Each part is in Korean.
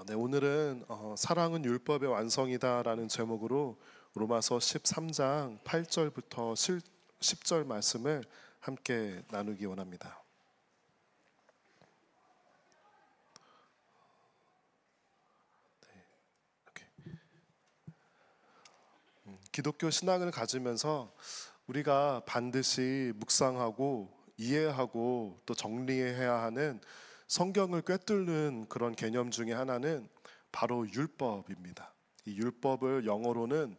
네, 오늘은 사랑은 율법의 완성이다라는 제목으로 로마서 13장 8절부터 10절 말씀을 함께 나누기 원합니다. 이렇게. 기독교 신앙을 가지면서 우리가 반드시 묵상하고 이해하고 또 정리해야 하는 성경을 꿰뚫는 그런 개념 중에 하나는 바로 율법입니다. 이 율법을 영어로는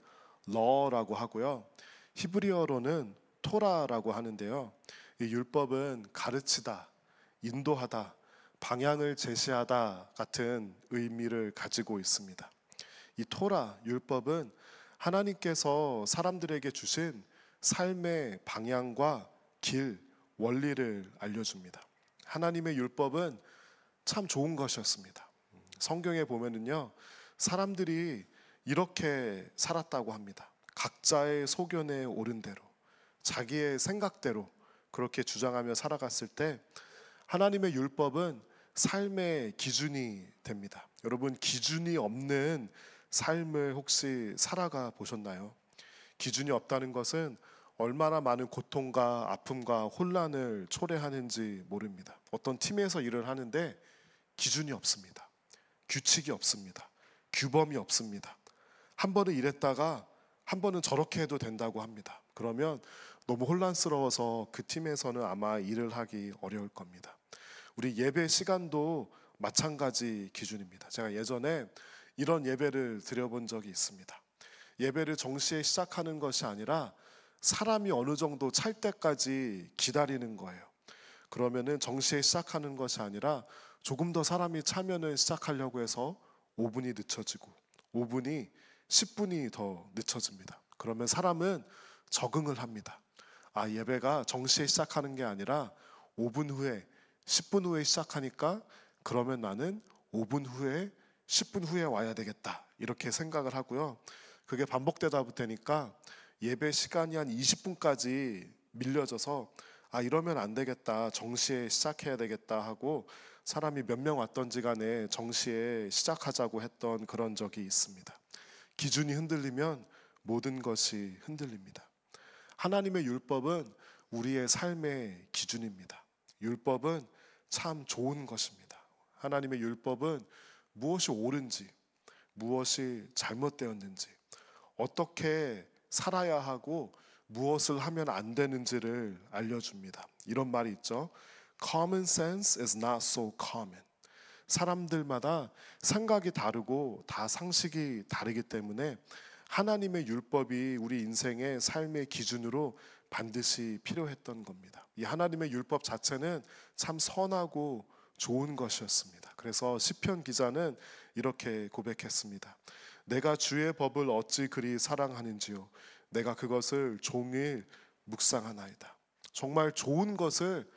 law라고 하고요. 히브리어로는 토라라고 하는데요. 이 율법은 가르치다, 인도하다, 방향을 제시하다 같은 의미를 가지고 있습니다. 이 토라, 율법은 하나님께서 사람들에게 주신 삶의 방향과 길, 원리를 알려줍니다. 하나님의 율법은 참 좋은 것이었습니다. 성경에 보면은요, 사람들이 이렇게 살았다고 합니다. 각자의 소견에 옳은 대로, 자기의 생각대로 그렇게 주장하며 살아갔을 때 하나님의 율법은 삶의 기준이 됩니다. 여러분, 기준이 없는 삶을 혹시 살아가 보셨나요? 기준이 없다는 것은 얼마나 많은 고통과 아픔과 혼란을 초래하는지 모릅니다. 어떤 팀에서 일을 하는데 기준이 없습니다. 규칙이 없습니다. 규범이 없습니다. 한 번은 이랬다가 한 번은 저렇게 해도 된다고 합니다. 그러면 너무 혼란스러워서 그 팀에서는 아마 일을 하기 어려울 겁니다. 우리 예배 시간도 마찬가지 기준입니다. 제가 예전에 이런 예배를 드려본 적이 있습니다. 예배를 정시에 시작하는 것이 아니라 사람이 어느 정도 찰 때까지 기다리는 거예요. 그러면은 정시에 시작하는 것이 아니라 조금 더 사람이 차면은 시작하려고 해서 5분이 늦춰지고 5분이 10분이 더 늦춰집니다. 그러면 사람은 적응을 합니다. 예배가 정시에 시작하는 게 아니라 5분 후에 10분 후에 시작하니까 그러면 나는 5분 후에 10분 후에 와야 되겠다, 이렇게 생각을 하고요. 그게 반복되다 보니까 예배 시간이 한 20분까지 밀려져서 이러면 안 되겠다, 정시에 시작해야 되겠다 하고 사람이 몇 명 왔던지 간에 정시에 시작하자고 했던 그런 적이 있습니다. 기준이 흔들리면 모든 것이 흔들립니다. 하나님의 율법은 우리의 삶의 기준입니다. 율법은 참 좋은 것입니다. 하나님의 율법은 무엇이 옳은지, 무엇이 잘못되었는지, 어떻게 살아야 하고 무엇을 하면 안 되는지를 알려줍니다. 이런 말이 있죠. Common sense is not so common. 사람들마다 생각이 다르고 다 상식이 다르기 때문에 하나님의 율법이 우리 인생의 삶의 기준으로 반드시 필요했던 겁니다. 이 하나님의 율법 자체는 참 선하고 좋은 것이었습니다. 그래서 시편 기자는 이렇게 고백했습니다. 내가 주의 법을 어찌 그리 사랑하는지요. 내가 그것을 종일 묵상하나이다. 정말 좋은 것을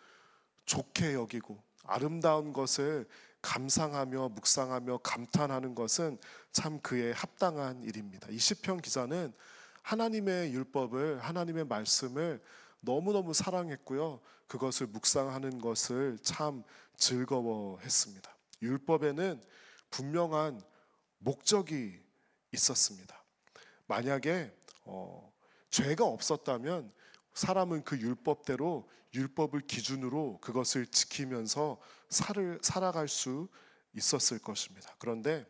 좋게 여기고 아름다운 것을 감상하며 묵상하며 감탄하는 것은 참 그에 합당한 일입니다. 이 시편 기자는 하나님의 율법을, 하나님의 말씀을 너무너무 사랑했고요. 그것을 묵상하는 것을 참 즐거워했습니다. 율법에는 분명한 목적이 있었습니다. 만약에 죄가 없었다면 사람은 그 율법대로, 율법을 기준으로 그것을 지키면서 살아갈 수 있었을 것입니다. 그런데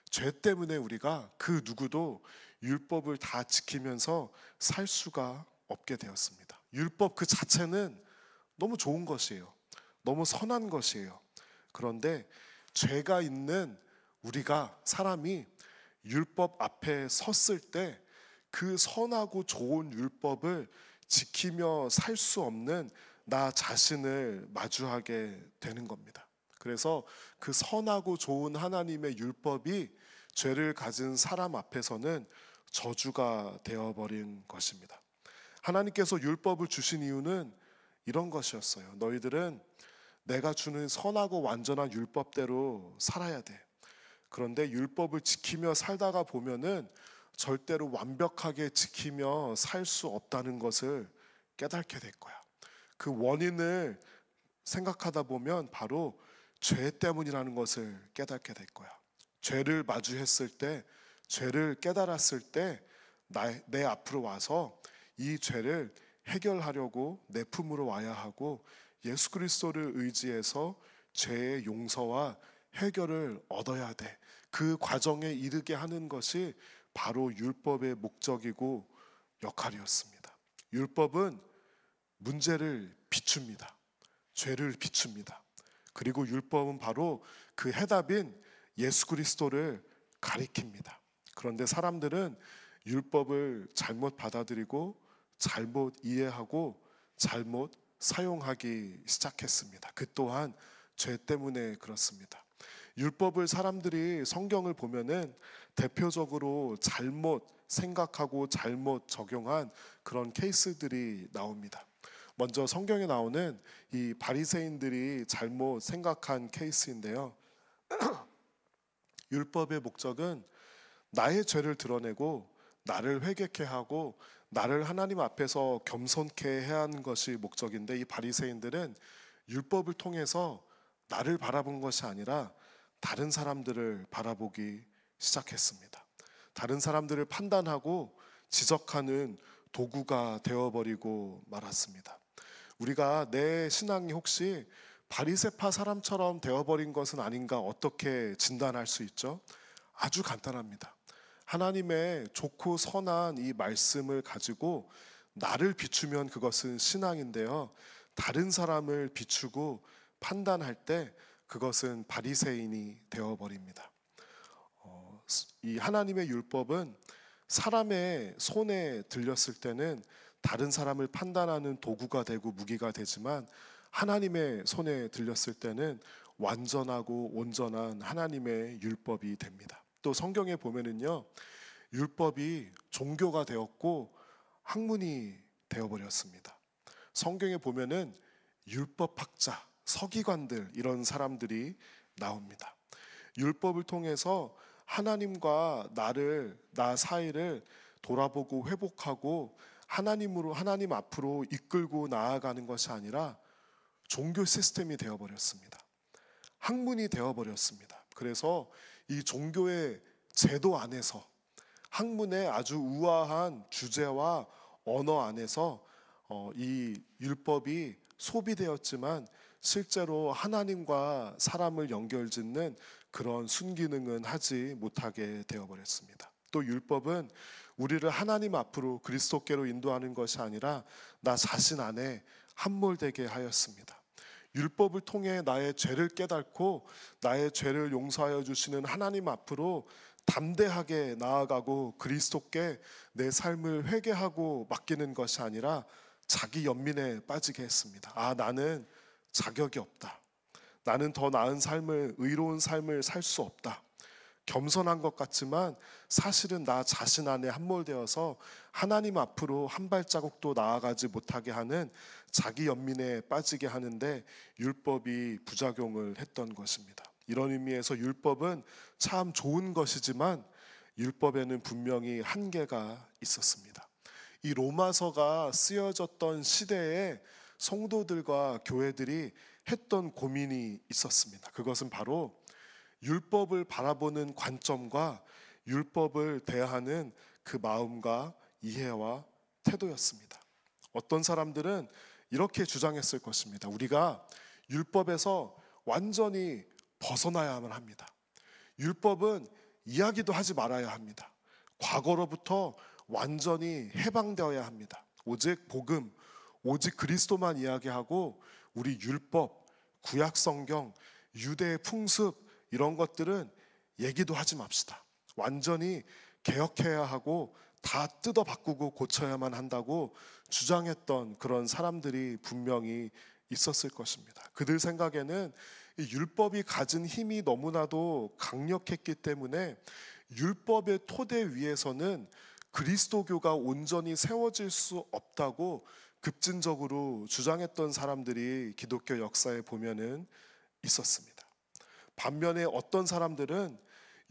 죄 때문에 우리가 그 누구도 율법을 다 지키면서 살 수가 없게 되었습니다. 율법 그 자체는 너무 좋은 것이에요. 너무 선한 것이에요. 그런데 죄가 있는 우리가, 사람이 율법 앞에 섰을 때 그 선하고 좋은 율법을 지키며 살 수 없는 나 자신을 마주하게 되는 겁니다. 그래서 그 선하고 좋은 하나님의 율법이 죄를 가진 사람 앞에서는 저주가 되어버린 것입니다. 하나님께서 율법을 주신 이유는 이런 것이었어요. 너희들은 내가 주는 선하고 완전한 율법대로 살아야 돼. 그런데 율법을 지키며 살다가 보면은 절대로 완벽하게 지키며 살 수 없다는 것을 깨닫게 될 거야. 그 원인을 생각하다 보면 바로 죄 때문이라는 것을 깨닫게 될 거야. 죄를 마주했을 때, 죄를 깨달았을 때 내 앞으로 와서 이 죄를 해결하려고 내 품으로 와야 하고 예수 그리스도를 의지해서 죄의 용서와 해결을 얻어야 돼. 그 과정에 이르게 하는 것이 바로 율법의 목적이고 역할이었습니다. 율법은 문제를 비춥니다. 죄를 비춥니다. 그리고 율법은 바로 그 해답인 예수 그리스도를 가리킵니다. 그런데 사람들은 율법을 잘못 받아들이고 잘못 이해하고 잘못 사용하기 시작했습니다. 그 또한 죄 때문에 그렇습니다. 율법을 사람들이 성경을 보면은 대표적으로 잘못 생각하고 잘못 적용한 그런 케이스들이 나옵니다. 먼저 성경에 나오는 이 바리새인들이 잘못 생각한 케이스인데요. 율법의 목적은 나의 죄를 드러내고 나를 회개케 하고 나를 하나님 앞에서 겸손케 해야 하는 것이 목적인데, 이 바리새인들은 율법을 통해서 나를 바라본 것이 아니라 다른 사람들을 바라보기 시작했습니다. 다른 사람들을 판단하고 지적하는 도구가 되어버리고 말았습니다. 우리가 내 신앙이 혹시 바리새파 사람처럼 되어버린 것은 아닌가 어떻게 진단할 수 있죠? 아주 간단합니다. 하나님의 좋고 선한 이 말씀을 가지고 나를 비추면 그것은 신앙인데요, 다른 사람을 비추고 판단할 때 그것은 바리새인이 되어버립니다. 이 하나님의 율법은 사람의 손에 들렸을 때는 다른 사람을 판단하는 도구가 되고 무기가 되지만, 하나님의 손에 들렸을 때는 완전하고 온전한 하나님의 율법이 됩니다. 또 성경에 보면은요, 율법이 종교가 되었고 학문이 되어버렸습니다. 성경에 보면은 율법학자, 서기관들, 이런 사람들이 나옵니다. 율법을 통해서 하나님과 나 사이를 돌아보고 회복하고 하나님 앞으로 이끌고 나아가는 것이 아니라 종교 시스템이 되어버렸습니다. 학문이 되어버렸습니다. 그래서 이 종교의 제도 안에서, 학문의 아주 우아한 주제와 언어 안에서 이 율법이 소비되었지만 실제로 하나님과 사람을 연결짓는 그런 순기능은 하지 못하게 되어버렸습니다. 또 율법은 우리를 하나님 앞으로 그리스도께로 인도하는 것이 아니라 나 자신 안에 함몰되게 하였습니다. 율법을 통해 나의 죄를 깨닫고 나의 죄를 용서하여 주시는 하나님 앞으로 담대하게 나아가고 그리스도께 내 삶을 회개하고 맡기는 것이 아니라 자기 연민에 빠지게 했습니다. 나는 자격이 없다. 나는 더 나은 삶을, 의로운 삶을 살 수 없다. 겸손한 것 같지만 사실은 나 자신 안에 함몰되어서 하나님 앞으로 한 발자국도 나아가지 못하게 하는 자기 연민에 빠지게 하는데 율법이 부작용을 했던 것입니다. 이런 의미에서 율법은 참 좋은 것이지만 율법에는 분명히 한계가 있었습니다. 이 로마서가 쓰여졌던 시대에 성도들과 교회들이 했던 고민이 있었습니다. 그것은 바로 율법을 바라보는 관점과 율법을 대하는 그 마음과 이해와 태도였습니다. 어떤 사람들은 이렇게 주장했을 것입니다. 우리가 율법에서 완전히 벗어나야만 합니다. 율법은 이야기도 하지 말아야 합니다. 과거로부터 완전히 해방되어야 합니다. 오직 복음, 오직 그리스도만 이야기하고 우리 율법, 구약 성경, 유대의 풍습, 이런 것들은 얘기도 하지 맙시다. 완전히 개혁해야 하고 다 뜯어 바꾸고 고쳐야만 한다고 주장했던 그런 사람들이 분명히 있었을 것입니다. 그들 생각에는 이 율법이 가진 힘이 너무나도 강력했기 때문에 율법의 토대 위에서는 그리스도교가 온전히 세워질 수 없다고 급진적으로 주장했던 사람들이 기독교 역사에 보면은 있었습니다. 반면에 어떤 사람들은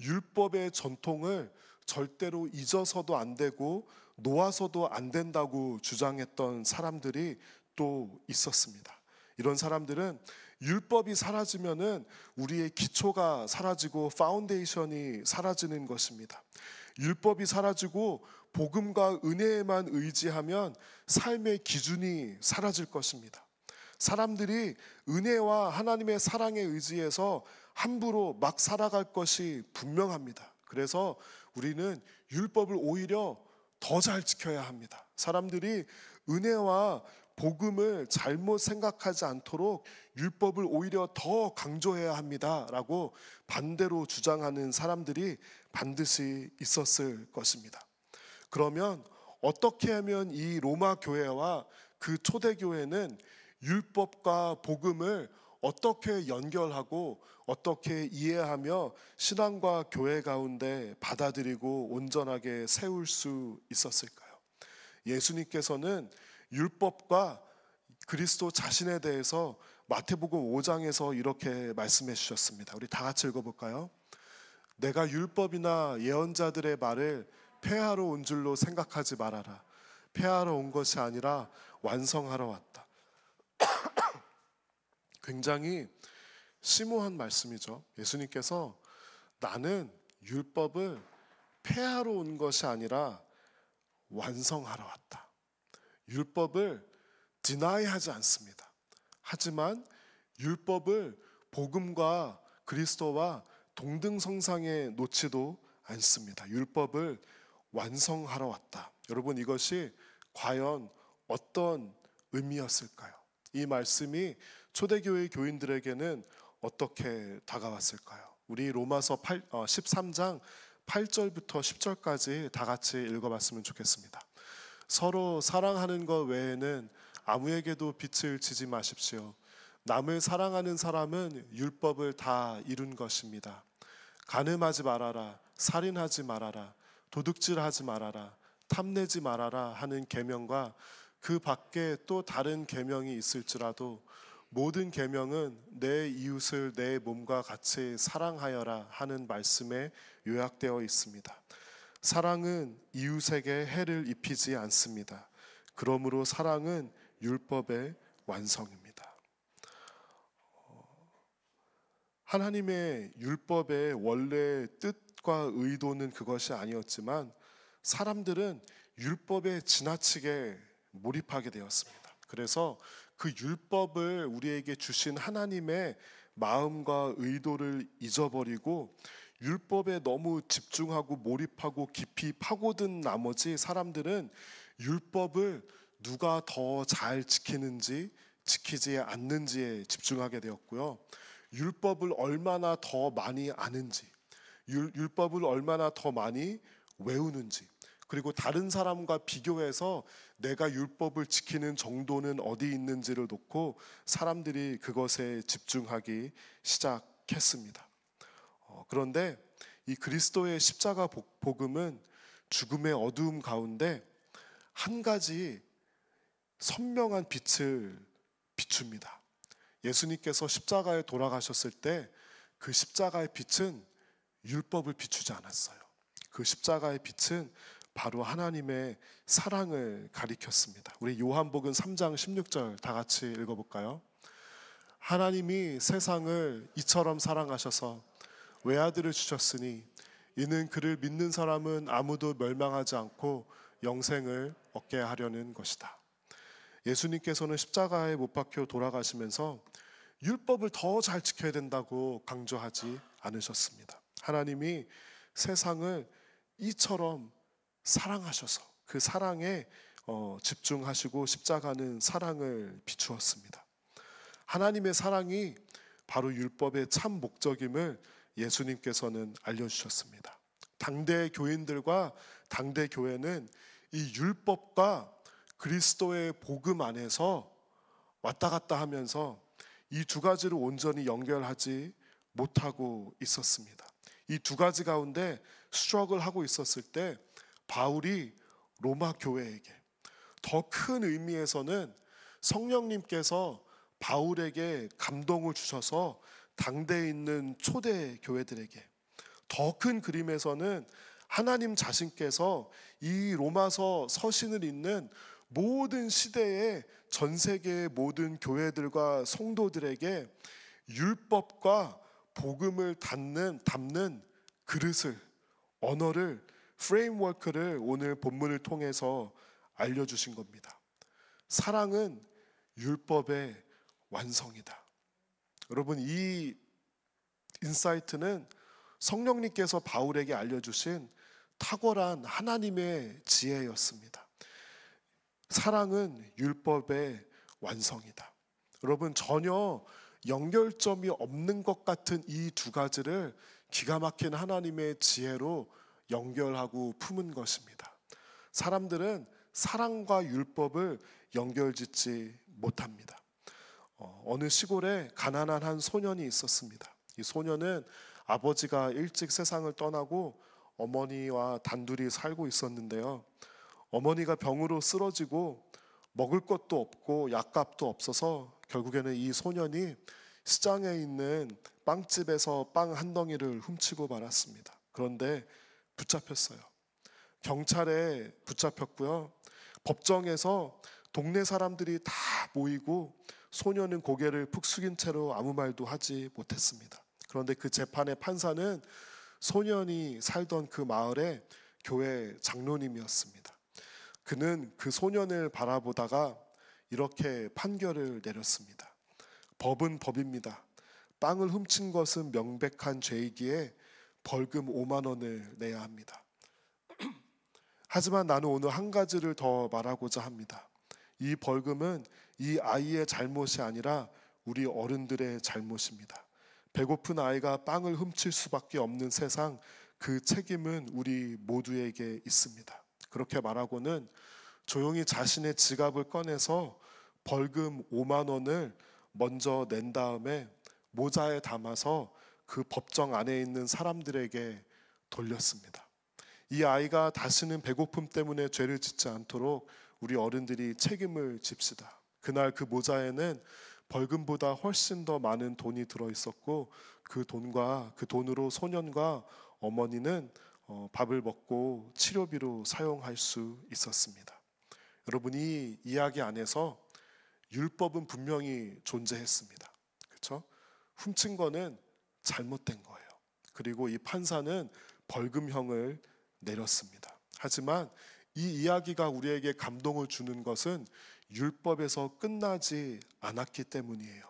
율법의 전통을 절대로 잊어서도 안 되고 놓아서도 안 된다고 주장했던 사람들이 또 있었습니다. 이런 사람들은 율법이 사라지면은 우리의 기초가 사라지고 파운데이션이 사라지는 것입니다. 율법이 사라지고 복음과 은혜에만 의지하면 삶의 기준이 사라질 것입니다. 사람들이 은혜와 하나님의 사랑에 의지해서 함부로 막 살아갈 것이 분명합니다. 그래서 우리는 율법을 오히려 더 잘 지켜야 합니다. 사람들이 은혜와 복음을 잘못 생각하지 않도록 율법을 오히려 더 강조해야 합니다라고 반대로 주장하는 사람들이 반드시 있었을 것입니다. 그러면 어떻게 하면 이 로마 교회와 그 초대 교회는 율법과 복음을 어떻게 연결하고 어떻게 이해하며 신앙과 교회 가운데 받아들이고 온전하게 세울 수 있었을까요? 예수님께서는 율법과 그리스도 자신에 대해서 마태복음 5장에서 이렇게 말씀해 주셨습니다. 우리 다 같이 읽어볼까요? 내가 율법이나 예언자들의 말을 폐하러 온 줄로 생각하지 말아라. 폐하러 온 것이 아니라 완성하러 왔다. 굉장히 심오한 말씀이죠. 예수님께서 나는 율법을 폐하러 온 것이 아니라 완성하러 왔다. 율법을 디나이하지 않습니다. 하지만 율법을 복음과 그리스도와 동등성상에 놓지도 않습니다. 율법을 완성하러 왔다. 여러분, 이것이 과연 어떤 의미였을까요? 이 말씀이 초대교회 교인들에게는 어떻게 다가왔을까요? 우리 로마서 13장 8절부터 10절까지 다 같이 읽어봤으면 좋겠습니다. 서로 사랑하는 것 외에는 아무에게도 빛을 지지 마십시오. 남을 사랑하는 사람은 율법을 다 이룬 것입니다. 간음하지 말아라, 살인하지 말아라, 도둑질하지 말아라, 탐내지 말아라 하는 계명과 그 밖에 또 다른 계명이 있을지라도 모든 계명은 내 이웃을 내 몸과 같이 사랑하여라 하는 말씀에 요약되어 있습니다. 사랑은 이웃에게 해를 입히지 않습니다. 그러므로 사랑은 율법의 완성입니다. 하나님의 율법의 원래 뜻과 의도는 그것이 아니었지만 사람들은 율법에 지나치게 몰입하게 되었습니다. 그래서 그 율법을 우리에게 주신 하나님의 마음과 의도를 잊어버리고 율법에 너무 집중하고 몰입하고 깊이 파고든 나머지 사람들은 율법을 누가 더 잘 지키는지 지키지 않는지에 집중하게 되었고요. 율법을 얼마나 더 많이 아는지, 율법을 얼마나 더 많이 외우는지, 그리고 다른 사람과 비교해서 내가 율법을 지키는 정도는 어디 있는지를 놓고 사람들이 그것에 집중하기 시작했습니다. 그런데 이 그리스도의 십자가 복음은 죽음의 어두움 가운데 한 가지 선명한 빛을 비춥니다. 예수님께서 십자가에 돌아가셨을 때 그 십자가의 빛은 율법을 비추지 않았어요. 그 십자가의 빛은 바로 하나님의 사랑을 가리켰습니다. 우리 요한복음 3장 16절 다 같이 읽어볼까요? 하나님이 세상을 이처럼 사랑하셔서 외아들을 주셨으니 이는 그를 믿는 사람은 아무도 멸망하지 않고 영생을 얻게 하려는 것이다. 예수님께서는 십자가에 못 박혀 돌아가시면서 율법을 더 잘 지켜야 된다고 강조하지 않으셨습니다. 하나님이 세상을 이처럼 사랑하셔서 그 사랑에 집중하시고 십자가는 사랑을 비추었습니다. 하나님의 사랑이 바로 율법의 참 목적임을 예수님께서는 알려주셨습니다. 당대 교인들과 당대 교회는 이 율법과 그리스도의 복음 안에서 왔다 갔다 하면서 이 두 가지를 온전히 연결하지 못하고 있었습니다. 이 두 가지 가운데 스트러글 하고 있었을 때 바울이 로마 교회에게 더 큰 의미에서는 성령님께서 바울에게 감동을 주셔서 당대에 있는 초대 교회들에게 더 큰 그림에서는 하나님 자신께서 이 로마서 서신을 읽는 모든 시대의 전 세계의 모든 교회들과 성도들에게 율법과 복음을 담는 그릇을, 언어를, 프레임워크를 오늘 본문을 통해서 알려주신 겁니다. 사랑은 율법의 완성이다. 여러분, 이 인사이트는 성령님께서 바울에게 알려주신 탁월한 하나님의 지혜였습니다. 사랑은 율법의 완성이다. 여러분, 전혀 연결점이 없는 것 같은 이 두 가지를 기가 막힌 하나님의 지혜로 연결하고 품은 것입니다. 사람들은 사랑과 율법을 연결짓지 못합니다. 어느 시골에 가난한 한 소년이 있었습니다. 이 소년은 아버지가 일찍 세상을 떠나고 어머니와 단둘이 살고 있었는데요. 어머니가 병으로 쓰러지고 먹을 것도 없고 약값도 없어서 결국에는 이 소년이 시장에 있는 빵집에서 빵 한 덩이를 훔치고 말았습니다. 그런데 붙잡혔어요. 경찰에 붙잡혔고요. 법정에서 동네 사람들이 다 모이고 소년은 고개를 푹 숙인 채로 아무 말도 하지 못했습니다. 그런데 그 재판의 판사는 소년이 살던 그 마을의 교회 장로님이었습니다. 그는 그 소년을 바라보다가 이렇게 판결을 내렸습니다. 법은 법입니다. 빵을 훔친 것은 명백한 죄이기에 벌금 5만 원을 내야 합니다. 하지만 나는 오늘 한 가지를 더 말하고자 합니다. 이 벌금은 이 아이의 잘못이 아니라 우리 어른들의 잘못입니다. 배고픈 아이가 빵을 훔칠 수밖에 없는 세상, 그 책임은 우리 모두에게 있습니다. 그렇게 말하고는 조용히 자신의 지갑을 꺼내서 벌금 5만 원을 먼저 낸 다음에 모자에 담아서 그 법정 안에 있는 사람들에게 돌렸습니다. 이 아이가 다시는 배고픔 때문에 죄를 짓지 않도록 우리 어른들이 책임을 집시다. 그날 그 모자에는 벌금보다 훨씬 더 많은 돈이 들어있었고 그 돈으로 소년과 어머니는 밥을 먹고 치료비로 사용할 수 있었습니다. 여러분, 이 이야기 안에서 율법은 분명히 존재했습니다. 그렇죠? 훔친 거는 잘못된 거예요. 그리고 이 판사는 벌금형을 내렸습니다. 하지만 이 이야기가 우리에게 감동을 주는 것은 율법에서 끝나지 않았기 때문이에요.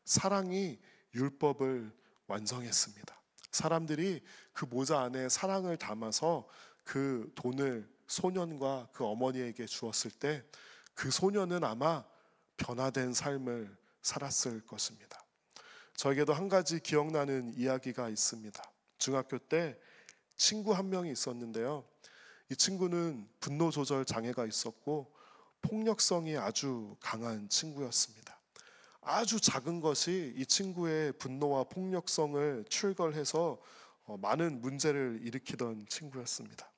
사랑이 율법을 완성했습니다. 사람들이 그 모자 안에 사랑을 담아서 그 돈을 소년과 그 어머니에게 주었을 때 그 소년은 아마 변화된 삶을 살았을 것입니다. 저에게도 한 가지 기억나는 이야기가 있습니다. 중학교 때 친구 한 명이 있었는데요. 이 친구는 분노 조절 장애가 있었고 폭력성이 아주 강한 친구였습니다. 아주 작은 것이 이 친구의 분노와 폭력성을 출걸해서 많은 문제를 일으키던 친구였습니다.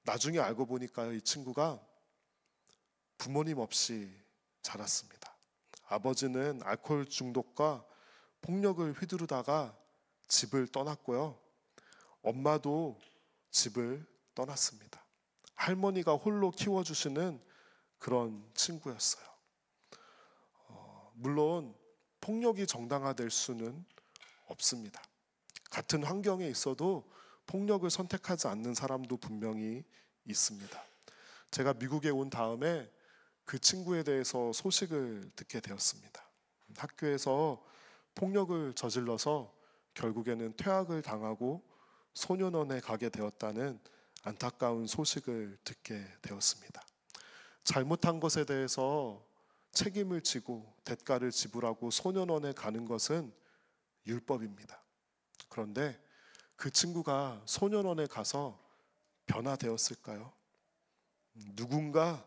나중에 알고 보니까요, 이 친구가 부모님 없이 자랐습니다. 아버지는 알코올 중독과 폭력을 휘두르다가 집을 떠났고요. 엄마도 집을 떠났습니다. 할머니가 홀로 키워주시는 그런 친구였어요. 물론 폭력이 정당화될 수는 없습니다. 같은 환경에 있어도 폭력을 선택하지 않는 사람도 분명히 있습니다. 제가 미국에 온 다음에 그 친구에 대해서 소식을 듣게 되었습니다. 학교에서 폭력을 저질러서 결국에는 퇴학을 당하고 소년원에 가게 되었다는 안타까운 소식을 듣게 되었습니다. 잘못한 것에 대해서 책임을 지고 대가를 지불하고 소년원에 가는 것은 율법입니다. 그런데 그 친구가 소년원에 가서 변화되었을까요? 누군가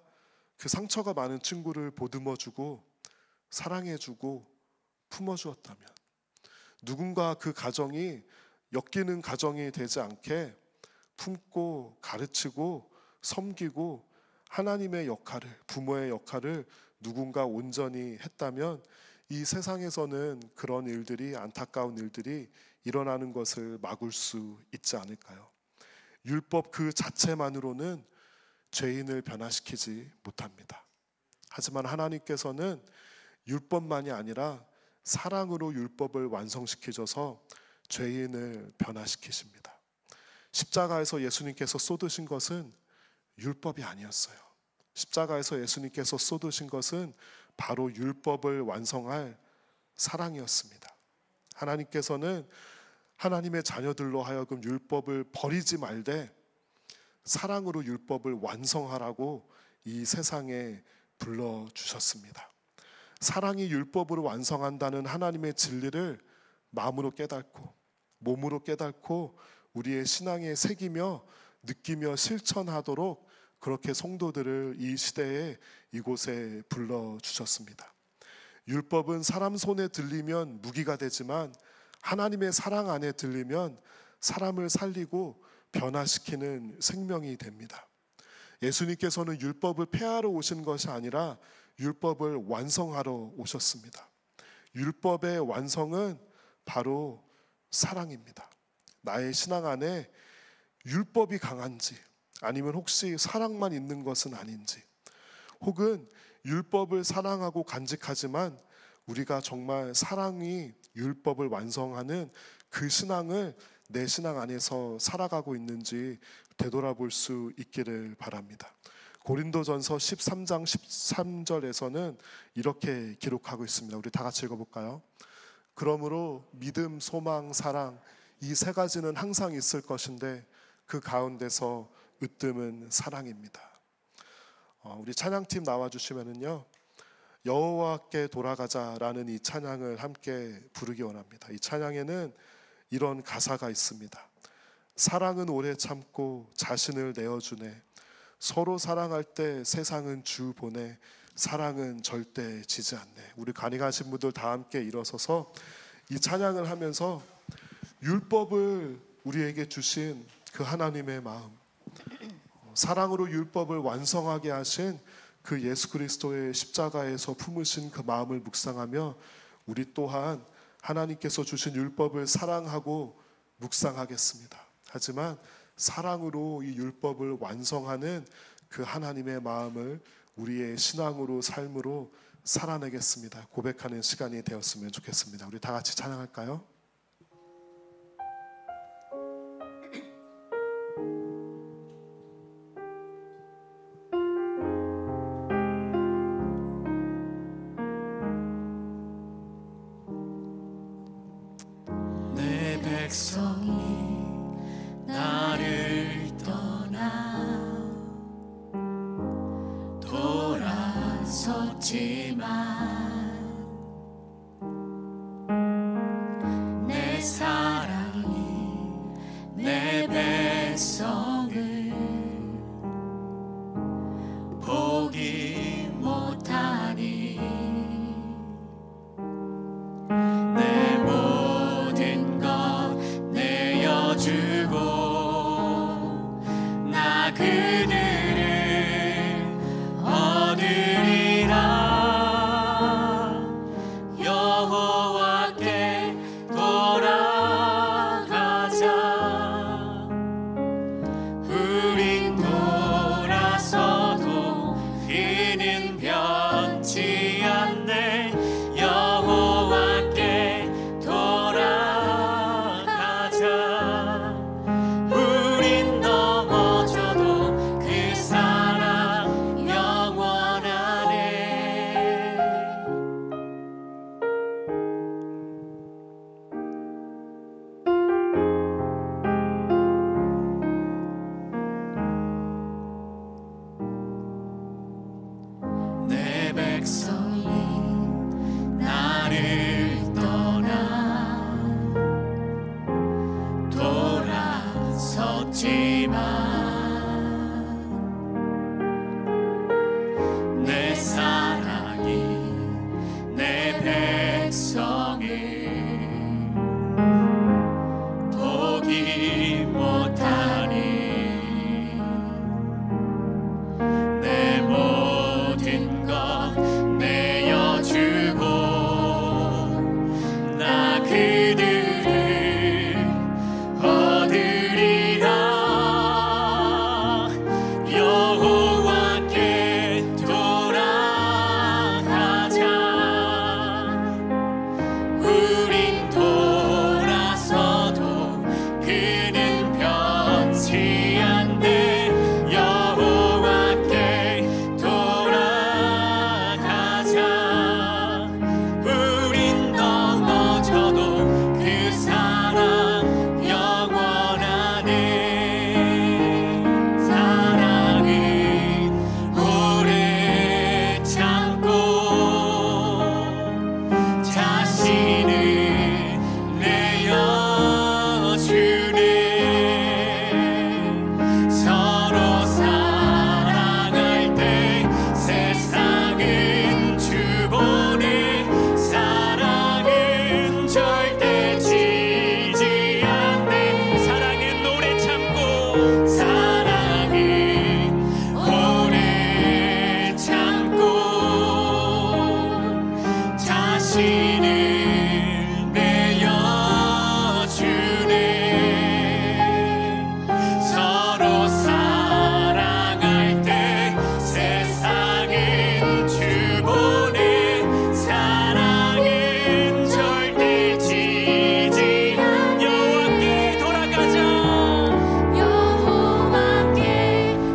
그 상처가 많은 친구를 보듬어주고 사랑해주고 품어주었다면, 누군가 그 가정이 엮이는 가정이 되지 않게 품고 가르치고 섬기고 하나님의 역할을, 부모의 역할을 누군가 온전히 했다면 이 세상에서는 그런 일들이, 안타까운 일들이 일어나는 것을 막을 수 있지 않을까요? 율법 그 자체만으로는 죄인을 변화시키지 못합니다. 하지만 하나님께서는 율법만이 아니라 사랑으로 율법을 완성시키셔서 죄인을 변화시키십니다. 십자가에서 예수님께서 쏟으신 것은 율법이 아니었어요. 십자가에서 예수님께서 쏟으신 것은 바로 율법을 완성할 사랑이었습니다. 하나님께서는 하나님의 자녀들로 하여금 율법을 버리지 말되 사랑으로 율법을 완성하라고 이 세상에 불러주셨습니다. 사랑이 율법으로 완성한다는 하나님의 진리를 마음으로 깨닫고 몸으로 깨닫고 우리의 신앙에 새기며 느끼며 실천하도록 그렇게 성도들을 이 시대에 이곳에 불러주셨습니다. 율법은 사람 손에 들리면 무기가 되지만 하나님의 사랑 안에 들리면 사람을 살리고 변화시키는 생명이 됩니다. 예수님께서는 율법을 폐하러 오신 것이 아니라 율법을 완성하러 오셨습니다. 율법의 완성은 바로 사랑입니다. 나의 신앙 안에 율법이 강한지 아니면 혹시 사랑만 있는 것은 아닌지, 혹은 율법을 사랑하고 간직하지만 우리가 정말 사랑이 율법을 완성하는 그 신앙을 내 신앙 안에서 살아가고 있는지 되돌아볼 수 있기를 바랍니다. 고린도전서 13장 13절에서는 이렇게 기록하고 있습니다. 우리 다 같이 읽어볼까요? 그러므로 믿음, 소망, 사랑 이 세 가지는 항상 있을 것인데 그 가운데서 으뜸은 사랑입니다. 우리 찬양팀 나와주시면은요, 여호와께 돌아가자라는 이 찬양을 함께 부르기 원합니다. 이 찬양에는 이런 가사가 있습니다. 사랑은 오래 참고 자신을 내어주네. 서로 사랑할 때 세상은 주 보내. 사랑은 절대 지지 않네. 우리 간이가신 분들 다 함께 일어서서 이 찬양을 하면서 율법을 우리에게 주신 그 하나님의 마음, 사랑으로 율법을 완성하게 하신 그 예수 그리스도의 십자가에서 품으신 그 마음을 묵상하며 우리 또한 하나님께서 주신 율법을 사랑하고 묵상하겠습니다. 하지만 사랑으로 이 율법을 완성하는 그 하나님의 마음을 우리의 신앙으로 삶으로 살아내겠습니다. 고백하는 시간이 되었으면 좋겠습니다. 우리 다 같이 찬양할까요? 내 백성이 나를 떠나 돌아섰지만 내 사랑이 내 백성을 포기 못하니 내 모든 것 내어주고 나 그들을 얻으리라. 여호와께 돌아가자. 우린 돌아서도 그는 변치 않네. 여호와께 돌아가자. 우린 넘어져도 그 사랑 영원하네. 내 백성이 나를 떠나 돌아섰지만 내 사랑이 내 백성을 포기 못하니 내 모든 것 내어주고 나 그들을 얻으리라. 여호와께 그는 변치 않네. 여호와께 돌아가자. 우린 넘어져도 그 사랑 영원하네. 사랑은 오래 참고 자신을 내어주네. 서로 사랑할 때 세상은 주보네. 사랑은 절대 지지 않네. 사랑은 오래 참고 사랑은 오래 참고 자신을 내어주네. 서로 사랑할 때 세상은 주보네. 사랑은 절대 지지. 여호와께 돌아가자. 여호와께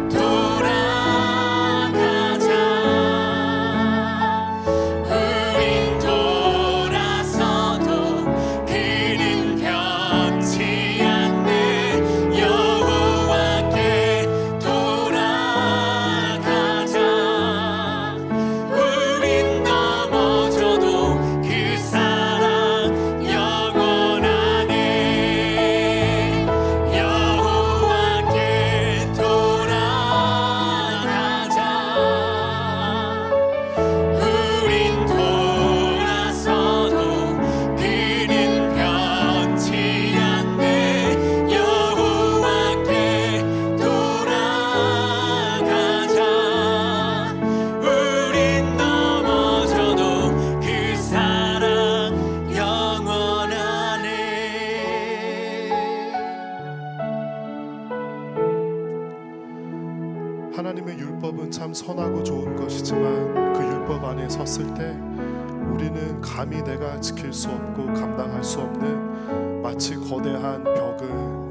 돌아가자. 우린 돌아서도 그는 변치 않네. 여호와께 돌아가자. 우린 넘어져도 그 사랑 영원하네. 여호와께 돌아가자. 우린 돌아서도 그는 변치 않네. 여호와께 돌아가자. 우린 넘어져도 그 사랑 영원하네. 하나님의 율법은 참 선하고 좋은 것이지만 그 율법 안에 섰을 때 우리는 감히 내가 지킬 수 없고 감당할 수 없는 마치 거대한 벽을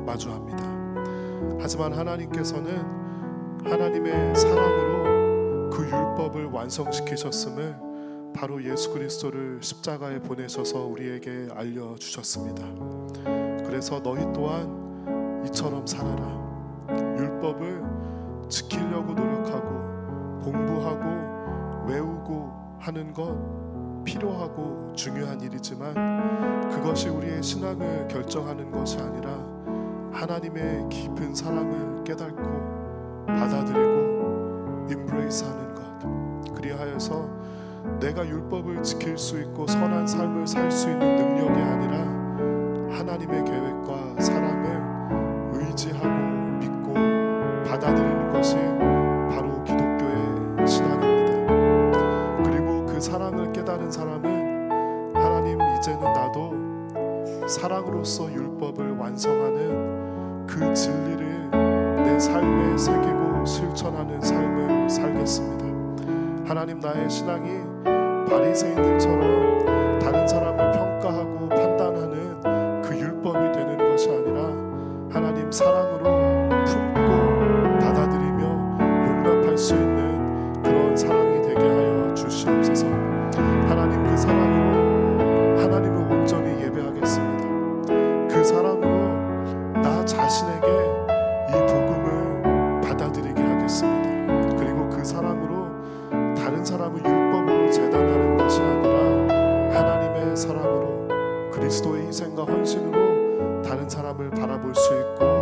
마주합니다. 하지만 하나님께서는 하나님의 사랑으로 그 율법을 완성시키셨음을 바로 예수 그리스도를 십자가에 보내셔서 우리에게 알려주셨습니다. 그래서 너희 또한 이처럼 살아라. 율법을 지키려고 노력하고 공부하고 외우고 하는 것 필요하고 중요한 일이지만 그것이 우리의 신앙을 결정하는 것이 아니라 하나님의 깊은 사랑을 깨닫고 받아들이고 임브레이스하는 것. 그리하여서 내가 율법을 지킬 수 있고 선한 삶을 살 수 있는 능력이 아니라 하나님의 계획과 사랑을 의지하고 믿고 받아들이는 것이 바로 기독교의 신앙입니다. 그리고 그 사랑을 깨달은 사람은 하나님 이제는 나도 사랑으로서 율법을 완성하는 그 진리를 내 삶에 새기고 실천하는 삶을 살겠습니다. 하나님 나의 신앙이 바리새인들처럼 다른 사람을 평가하고 판단하는 그 율법이 되는 것이 아니라 하나님 사랑으로 품고 받아들이며 용납할 수 있는 그런 사랑이 되게 하여 주시옵소서. 하나님 그 사랑으로 하나님을 온전히 예배하겠습니다. 그 사랑으로 나 자신에게 이 복음을 받아들이게 하겠습니다. 그리고 그 사랑으로 다른 사람을 율법으로 재단하는 것이 아니라 하나님의 사랑으로 그리스도의 희생과 헌신으로 다른 사람을 바라볼 수 있고